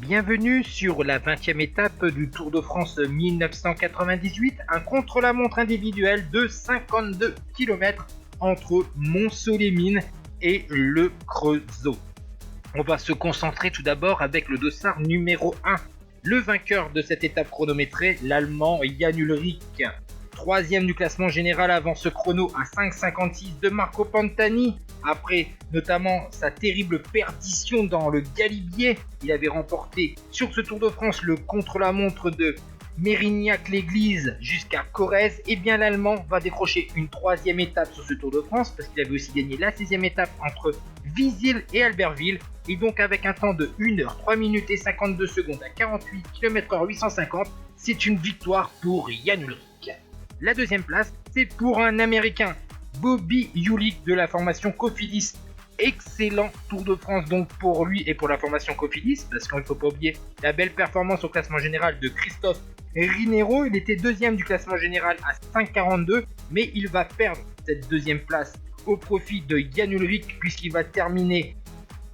Bienvenue sur la 20e étape du Tour de France 1998, un contre-la-montre individuel de 52 km entre Mont-Solémine et le Creusot. On va se concentrer tout d'abord avec le dossard numéro 1, le vainqueur de cette étape chronométrée, l'Allemand Jan Ullrich. Troisième du classement général avant ce chrono à 5,56 de Marco Pantani. Après notamment sa terrible perdition dans le Galibier, il avait remporté sur ce Tour de France le contre-la-montre de Mérignac-l'Église jusqu'à Corrèze. Et bien l'Allemand va décrocher une troisième étape sur ce Tour de France parce qu'il avait aussi gagné la 6e étape entre Visil et Albertville. Et donc avec un temps de 1 h 3 minutes et 52 secondes à 48 km/h 850, c'est une victoire pour Jan Ullrich. La deuxième place, c'est pour un Américain, Bobby Julich de la formation Cofidis. Excellent Tour de France donc pour lui et pour la formation Cofidis, parce qu'il ne faut pas oublier la belle performance au classement général de Christophe Rinero. Il était deuxième du classement général à 5,42, mais il va perdre cette deuxième place au profit de Jan Ullrich, puisqu'il va terminer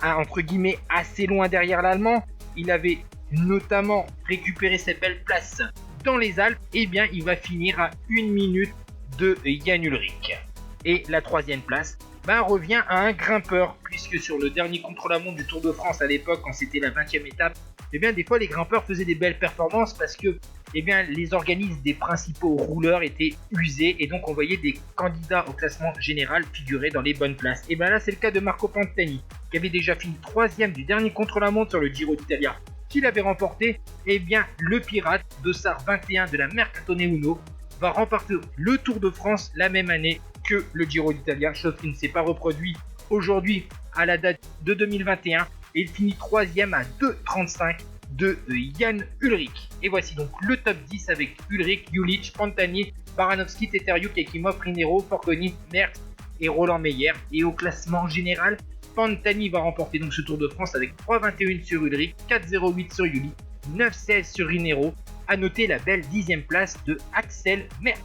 entre guillemets assez loin derrière l'Allemand. Il avait notamment récupéré cette belle place dans les Alpes, et bien il va finir à 1 minute de Jan Ullrich. Et la troisième place revient à un grimpeur, puisque sur le dernier contre-la-montre du Tour de France à l'époque, quand c'était la 20e étape, et bien des fois les grimpeurs faisaient des belles performances parce que les organismes des principaux rouleurs étaient usés, et donc on voyait des candidats au classement général figurer dans les bonnes places. Et bien là c'est le cas de Marco Pantani, qui avait déjà fini troisième du dernier contre-la-montre sur le Giro d'Italia qu'il avait remporté. Et bien le pirate dossard 21 de la Mercatone Uno va remporter le Tour de France la même année que le Giro d'Italia, chose qui ne s'est pas reproduit aujourd'hui à la date de 2021, et il finit troisième à 2,35 de Jan Ullrich. Et voici donc le top 10 avec Ullrich, Julich, Pantani, Baranovski, Teteriuk, Ekimov, Rinero, Forconi, Merckx et Roland Meyer. Et au classement général, Pantani va remporter donc ce Tour de France avec 3,21 sur Ullrich, 4,08 sur Julich, 9,16 sur Rinero. À noter la belle 10e place de Axel Merckx.